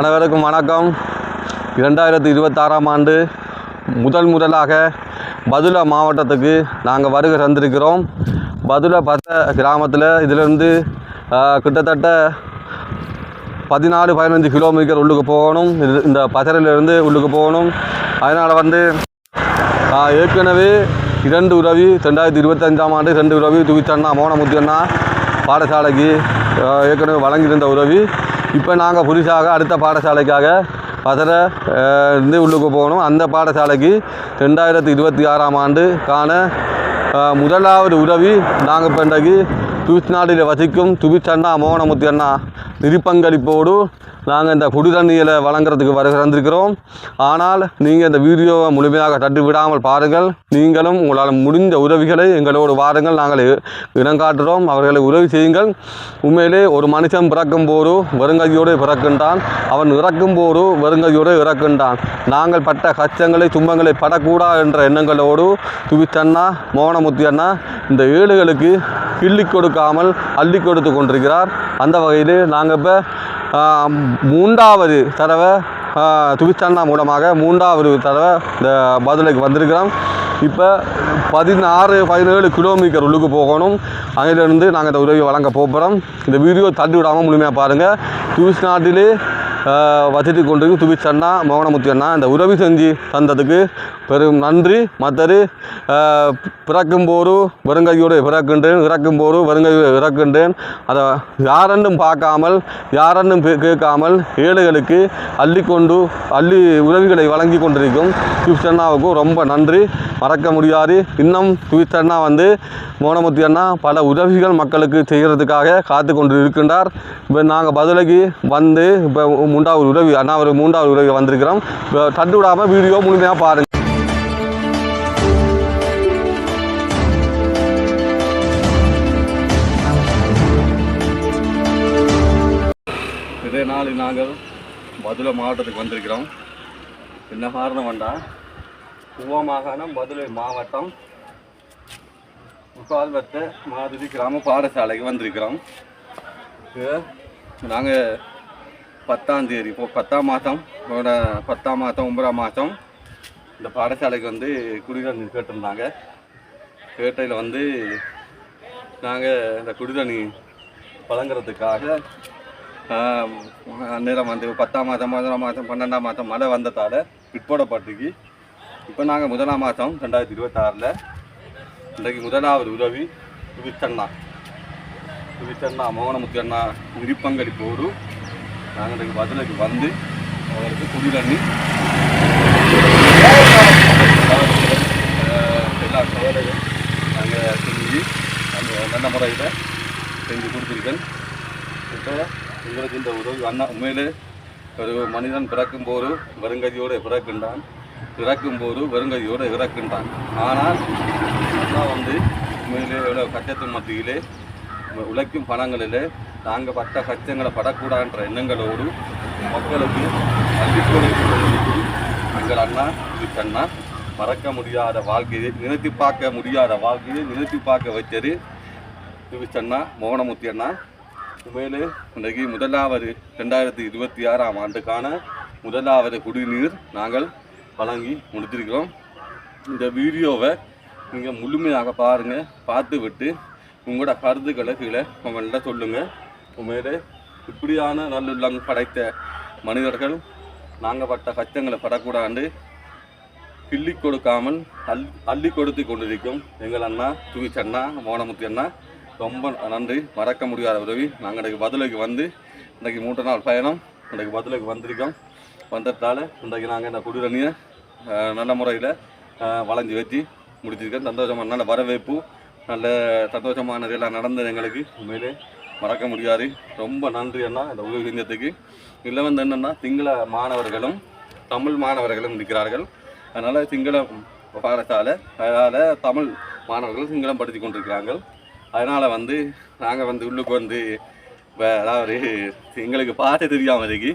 அனைவருக்கும் வணக்கம். 2026ஆம் ஆண்டு முதலாக பதுளை மாவட்டத்துக்கு நாங்கள் வருகை தந்திருக்கிறோம். பதுளை கிராமத்தில் இதிலிருந்து கிட்டத்தட்ட 14-15 கிலோமீட்டர் உள்ளுக்கு போகணும். இந்த பசரிலிருந்து உள்ளுக்கு போகணும். அதனால் ஏற்கனவே 2 உதவி 2025ஆம் ஆண்டு 2 உதவி துவிச்சண்ணா மோனமுத்தி அண்ணா பாடசாலைக்கு ஏற்கனவே வழங்கியிருந்த உதவி. இப்போ நாங்கள் புதுசாக அடுத்த பாடசாலைக்காக இருந்து உள்ளுக்கு போகணும். அந்த பாடசாலைக்கு 2026ஆம் ஆண்டுக்கான முதலாவது உதவி நாங்கள் இப்போ இன்றைக்கு தூய்நாட்டில் வசிக்கும் துவிச்சண்ணா மோனமுத்தி அண்ணா நிருப்பங்களிப்போடு நாங்கள் இந்த குடி தண்ணீரை வழங்குறதுக்கு வந்திருக்கிறோம். ஆனால் நீங்கள் இந்த வீடியோவை முழுமையாக தட்டி விடாமல் பாருங்கள். நீங்களும் உங்களால் முடிந்த உதவிகளை எங்களோடு வாருங்கள். நாங்கள் இனங்காட்டுறோம். அவர்களை உதவி செய்யுங்கள். உண்மையிலே ஒரு மனுஷன் பிறக்கும் போது வெறுங்கையோடு பிறக்கின்றான். அவன் இறக்கும் போது வெறுங்கையோடு இறக்கின்றான். நாங்கள் பட்ட கஷ்டங்களை துன்பங்களை படக்கூடாது என்ற எண்ணங்களோடு துவிச்சண்ணா மோனமுத்தி அண்ணா இந்த ஏழுகளுக்கு கிள்ளி கொடுக்காமல் அள்ளி கொடுத்து கொண்டிருக்கிறார். அந்த வகையில் நாங்கள் இப்போ 3வது தடவை துவிச்சண்ணா மூலமாக 3வது தடவை இந்த பதுளைக்கு வந்திருக்கிறோம். இப்போ 16-17 கிலோமீட்டர் உள்ளுக்கு போகணும். அதிலிருந்து நாங்கள் இந்த உதவி வழங்க போகிறோம். இந்த வீடியோ தள்ளி விடாமல் முழுமையாக பாருங்கள். தூய்நாட்டிலே வசதி கொண்டு துவிச்சண்ணா மோனமுத்தி அண்ணா இந்த உதவி செஞ்சு தந்ததுக்கு பெரும் நன்றி. மற்றது பிறக்கும்போது வெறுங்கையோடு பிறக்கின்றேன், இறக்கும்போது வெறுங்கையோடு இறக்கின்றேன். அதை யாரென்னும் பார்க்காமல் யாரென்னும் கேட்காமல் ஏழைகளுக்கு அள்ளி உதவிகளை வழங்கி கொண்டிருக்கும் துவிச்சண்ணாவுக்கும் ரொம்ப நன்றி. மறக்க முடியாது. இன்னும் துவிச்சண்ணா மோனமுத்தி அண்ணா பல உதவிகள் மக்களுக்கு செய்கிறதுக்காக காத்து கொண்டு இருக்கின்றார். இப்போ நாங்கள் பதுளைக்கு இப்போ 3வது உதவி அண்ணா ஒரு 3வது உதவி வந்திருக்கிறோம். தட்டு விடாமல் வீடியோ முழுமையாக பாருங்கள். இதே நாள் நாங்கள் பதுளை மாவட்டத்துக்கு வந்திருக்கிறோம். என்ன காரணம் வேண்டாம், குவா மாகாணம் பதுளை மாவட்டம் முக்கால்வத்த மாதிரி கிராம பாடசாலைக்கு வந்திருக்கிறோம். நாங்கள் 10ஆம் தேதி இப்போ 10ஆம் மாதம் 9ஆம் மாதம் இந்த பாடசாலைக்கு குடிதண்ணி கேட்டிருந்தாங்க. கேட்டையில் நாங்கள் இந்த குடிதண்ணி வழங்குறதுக்காக நேரம் 10ஆம் மாதம் 11ஆம் மாதம் 12ஆம் மாதம் மழை வந்ததால் பிற்போடப்பட்டுக்கு இப்போ நாங்கள் 1ஆம் மாதம் 2026ல் இன்றைக்கு 1வது உதவி துவிச்சண்ணா மோனமுத்தி அண்ணா நிருப்பங்களிப்போடு நாங்கள் இன்றைக்கு பதுளைக்கு அவருக்கு குடிதண்ணி எல்லா சவாலையும் நாங்கள் செஞ்சு நல்ல முறையில் செஞ்சு கொடுத்துருக்கேன். இப்போ எங்களுக்கு இந்த உதவி அண்ணா உண்மையிலே ஒரு மனிதன் பிறக்கும்போது வெறுங்கையோடு பிறக்கின்றான், இறக்கும்போது வெறுங்கையோடு இறக்கின்றான். ஆனால் அண்ணா உண்மையிலே எவ்வளோ கஷ்டத்தின் மத்தியிலே உழைக்கும் பணங்களிலே நாங்கள் பட்ட கஷ்டங்களை படக்கூடாதுன்ற எண்ணங்களோடு மக்களுக்கு எங்கள் அண்ணா துவிச்சண்ணா மறக்க முடியாத வாழ்க்கையை நிறுத்தி பார்க்க வச்சது துவிச்சண்ணா மோனமுத்தி அண்ணா. உண்மையிலே இன்றைக்கு 2026ஆம் ஆண்டுக்கான 1வது குடிநீர் நாங்கள் வழங்கி முடித்திருக்கிறோம். இந்த வீடியோவை நீங்கள் முழுமையாக பாருங்கள். பார்த்து விட்டு உங்களோட கருத்துக்களை கீழே உங்கள்கிட்ட சொல்லுங்கள். உண்மையிலே இப்படியான நல்லுள்ளம் படைத்த மனிதர்கள் நாங்கள் பட்ட கஷ்டங்களை படக்கூடாது கிள்ளி கொடுக்காமல் அள்ளி கொடுத்து கொண்டிருக்கும் எங்கள் அண்ணா துவிச்சண்ணா மோனமுத்தி அண்ணா ரொம்ப நன்றி. மறக்க முடியாத உதவி. நாங்கள் இன்றைக்கு பதுளைக்கு இன்றைக்கு 3 நாள் பயணம் இன்றைக்கு பதுளைக்கு வந்திருக்கோம். வந்ததால் இன்றைக்கு நாங்கள் இந்த குடிதண்ணியை நல்ல முறையில் வளைஞ்சி வச்சு முடிச்சிருக்கேன். சந்தோஷமான நல்ல வரவேற்பு, நல்ல சந்தோஷமானது எல்லாம் நடந்தது எங்களுக்கு. உண்மையிலே மறக்க முடியாது. ரொம்ப நன்றி அண்ணா இந்த உதவி செஞ்சதுக்கு. இல்லை என்னென்னா சிங்கள மாணவர்களும் தமிழ் மாணவர்களும் இருக்கிறார்கள். அதனால் சிங்கள பாடசாலை, அதனால் தமிழ் மாணவர்கள் சிங்களம் படித்து கொண்டிருக்கிறாங்க. அதனால் நாங்கள் உள்ளுக்கு அதாவது எங்களுக்கு பாசை தெரியாமல் இருக்கு.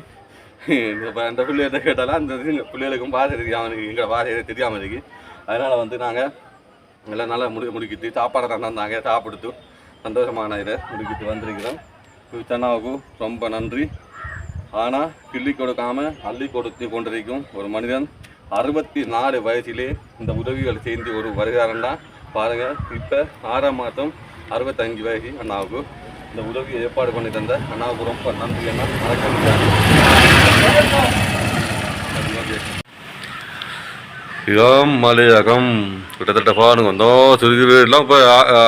இப்போ அந்த பிள்ளைகிட்ட கேட்டாலும் அந்த பிள்ளைகளுக்கும் பாசை தெரியாமல் இருக்கு, எங்களை பாசை தெரியாமல் இருக்கு. அதனால் நாங்கள் எல்லாம் நல்லா முடிக்கிட்டு சாப்பாடை தந்தாங்க, சாப்பிடுத்து சந்தோஷமான இதை முடிக்கிட்டு வந்திருக்கிறோம். துவிச்சண்ணாவுக்கும் ரொம்ப நன்றி. ஆனால் கிள்ளி கொடுக்காம அள்ளி கொடுத்து கொண்டிருக்கும் ஒரு மனிதன் 64 வயசிலே இந்த உதவிகள் செய்து ஒரு வருகிறாரன்னா பாருங்கள். இப்போ 6ஆம் மாதம் 65 வயசு அண்ணாவுக்கு இந்த உதவியை ஏற்பாடு பண்ணி தந்த அண்ணாவுக்கு ரொம்ப நன்றி அண்ணா. மறக்க முடியாது. இதான் மலையகம் கிட்டத்தட்ட பாருங்க. வந்தோம் சிறுகிலாம் இப்போ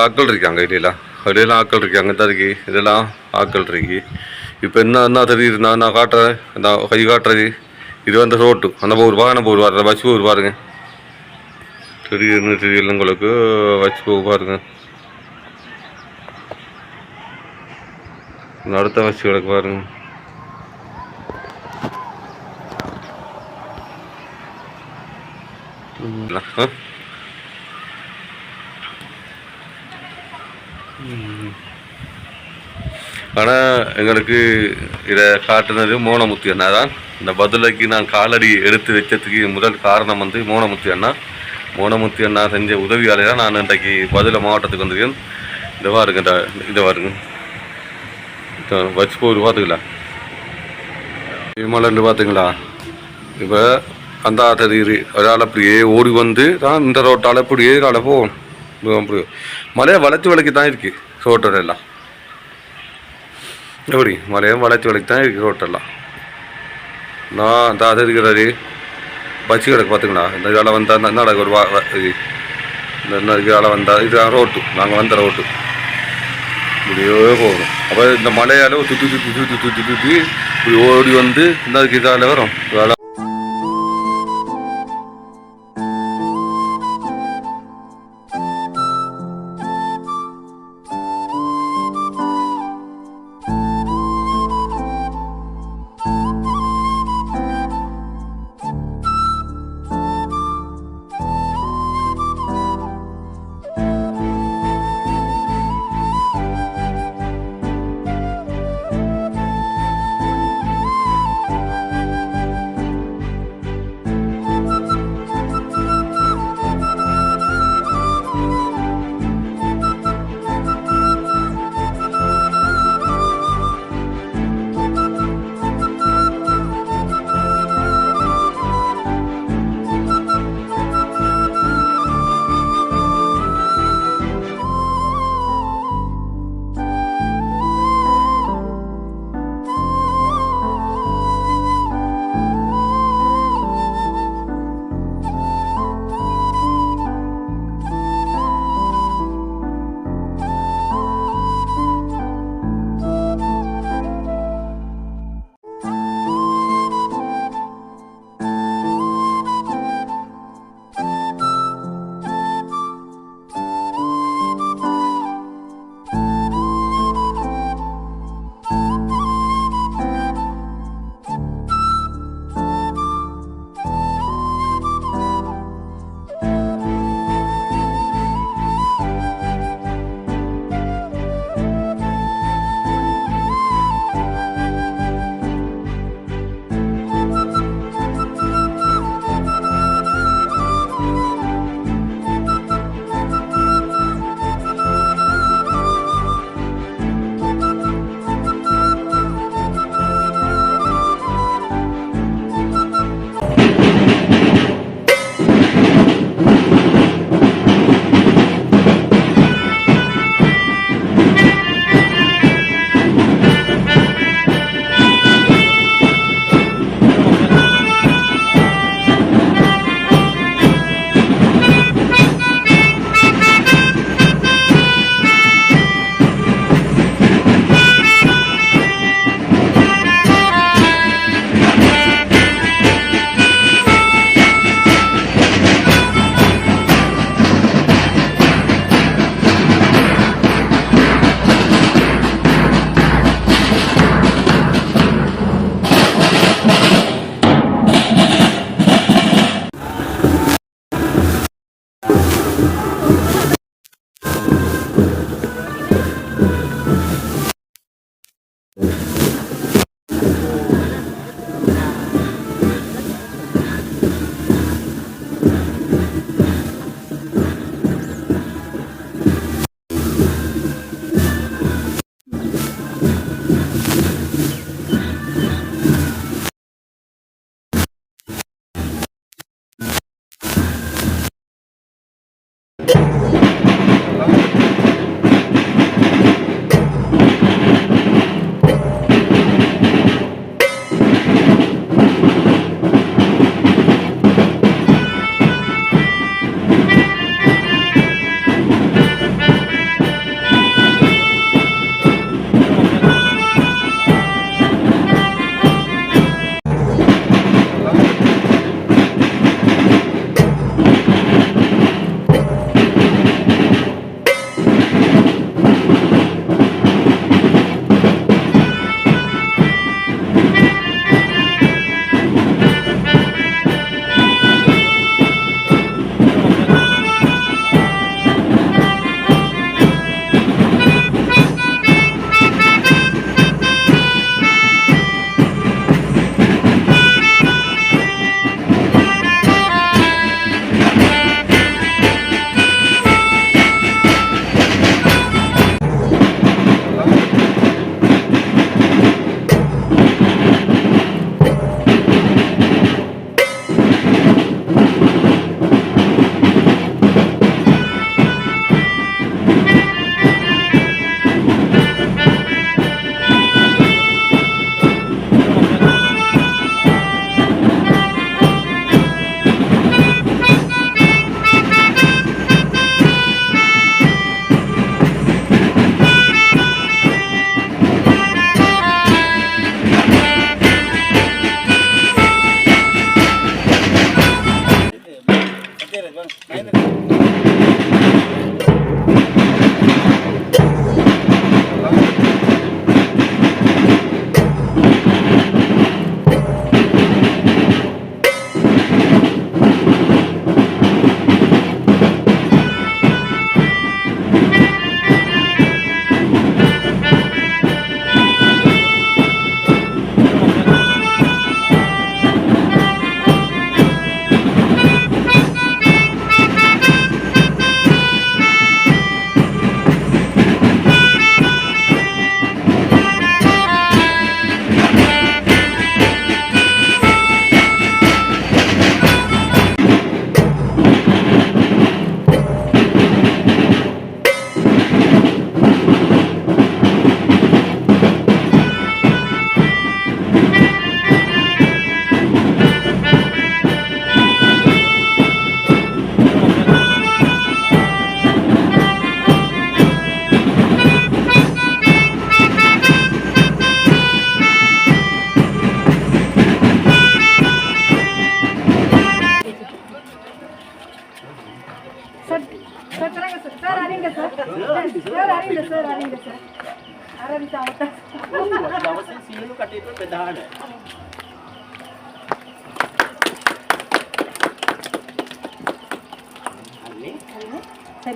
ஆக்கள் இருக்காங்க. இடையெல்லாம் ஆக்கள் இருக்கு. அங்கே தான் இருக்கு. இதெல்லாம் ஆக்கள் இருக்கு. இப்போ என்ன தெரியுது, நான் காட்டுறேன். நான் கை காட்டுறது இது வந்து ரோட்டு அந்த வாகனம் போடுவார். பஸ் போகுது பாருங்க. தெரியல உங்களுக்கு. பஸ் போக பாருங்க. அடுத்த பஸ் கிடக்கு பாருங்க. ஆனால் எங்களுக்கு இதை காட்டுனது மோனமுத்து அண்ணா தான். இந்த பதிலைக்கு நான் காலடி எடுத்து வச்சதுக்கு முதல் காரணம் வந்து மோனமுத்து அண்ணா. மோனமுத்து அண்ணா செஞ்ச உதவியாலே தான் நான் இன்றைக்கு பதில மாவட்டத்துக்கு வந்திருக்கேன். இந்த பாருங்க, இதை பாருங்க. வச்சு போய் பார்த்துக்கலாம். விமலன்னு பார்த்தீங்களா? இப்போ அந்த தெரியுது ஒரால் அப்படியே ஓடி வந்து தான் இந்த ரோட்டால் அப்படியே காலை போகும். அப்படி மலையை வளைச்சி வளைக்கி தான் இருக்கு ரோட்டெல்லாம். எப்படி மலையை வளைச்சி வளைக்கி தான் இருக்கு ரோட்டெல்லாம். நான் இந்த அது இருக்கிறாரு பச்சு கிடக்கு பார்த்துங்களா? இந்த வேலை வந்தால் என்ன ஒரு இந்த வேலை வந்தால் இதுதான் ரோட்டு. நாங்கள் வந்த ரோட்டு இப்படியே போகணும். அப்போ இந்த மலையால் சுற்றி சுற்றி சுற்றி சுற்றி சுற்றி இப்படி ஓடி வந்து இந்த இதால் வரும் வேலை.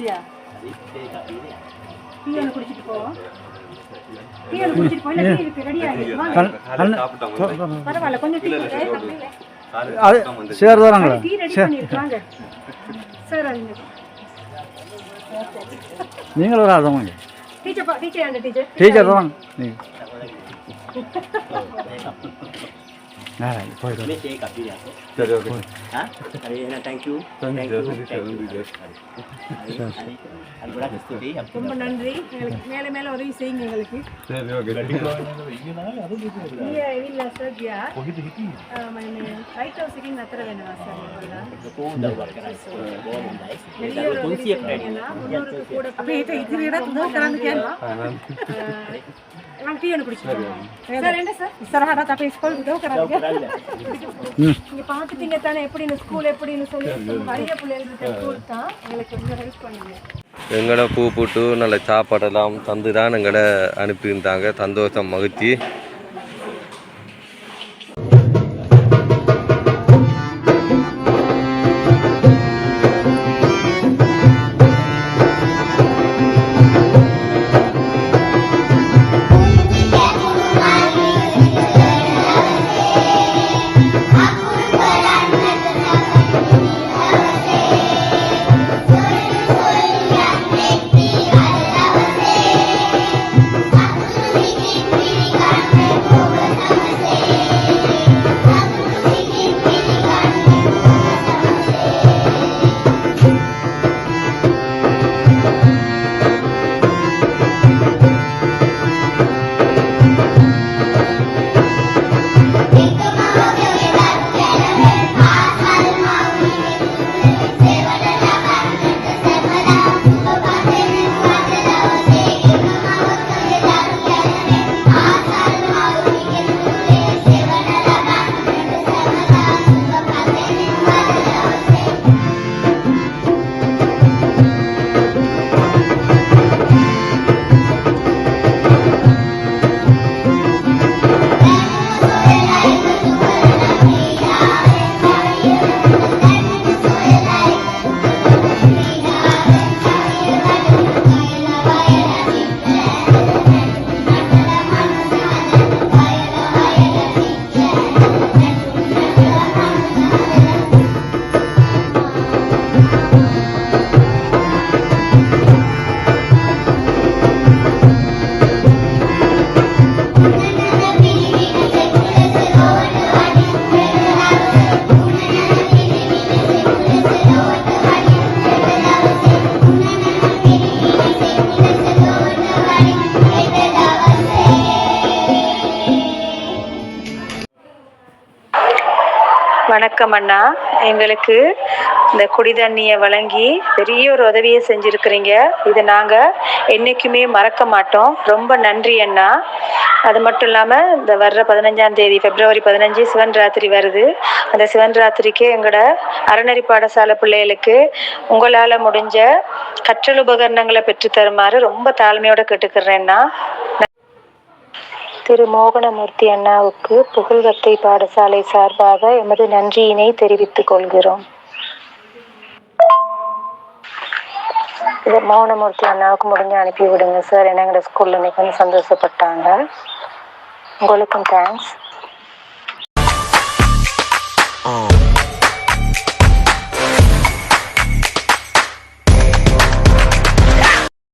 சரியா டீ ஒன்று குடிச்சிட்டு போவோம் டீ ஒன்று குடிச்சிட்டு போய் டீ இருக்கு ரெடி ஆகி பரவாயில்ல கொஞ்சம் டீ சேர் தராங்களா டீ ரெடி பண்ணிருக்காங்க சார் நீங்களும் ஒரு ஆள் வாங்க டீச்சர் டீச்சர் தான் நீங்கள் போயிட்டு சரி ஓகே ரொம்ப நன்றி எங்களுக்கு மேலே மேலே உதவி செய்யுங்க எங்களுக்கு சரி ஓகே ಇಲ್ಲ ಸದ್ಯ 5000 ಹತ್ರ ವೇಣವಾ நீங்க பாத்துட்டீங்க தானே எப்படின்னு ஸ்கூல் எப்படின்னு சொல்லி வரிய பிள்ளைங்களுக்கு ஸ்கூல் தான் எங்களுக்கு கொஞ்சம் ஹெல்ப் பண்ணுங்க எங்கட பூ போட்டு நல்ல சாப்பாடெல்லாம் தந்து தான் எங்கட அனுப்பியிருந்தாங்க சந்தோஷம் மகிழ்ச்சி வணக்கம் அண்ணா, எங்களுக்கு இந்த குடி தண்ணியை வழங்கி பெரிய ஒரு உதவியை செஞ்சுருக்கிறீங்க. இதை நாங்கள் என்றைக்குமே மறக்க மாட்டோம். ரொம்ப நன்றி அண்ணா. அது மட்டும் இல்லாமல் இந்த வர்ற 15ஆம் தேதி பிப்ரவரி 15 சிவன் ராத்திரி வருது. அந்த சிவன் ராத்திரிக்கு எங்களோட அறநெறி பாடசாலை பிள்ளைகளுக்கு உங்களால் முடிஞ்ச கற்றல் உபகரணங்களை பெற்றுத்தருமாறு ரொம்ப தாழ்மையோடு கேட்டுக்கிறேன்னா. திரு மோகனமூர்த்தி அண்ணாவுக்கு புகழ்வத்தை பாடசாலை சார்பாக எமது நன்றியினை தெரிவித்துக் கொள்கிறோம். இதை மோகனமூர்த்தி அண்ணாவுக்கு முடிஞ்சு அனுப்பி விடுங்க சார். ஏன்னா எங்களோட ஸ்கூல்ல இன்னைக்கு வந்து சந்தோஷப்பட்டாங்க. உங்களுக்கும் தேங்க்ஸ்.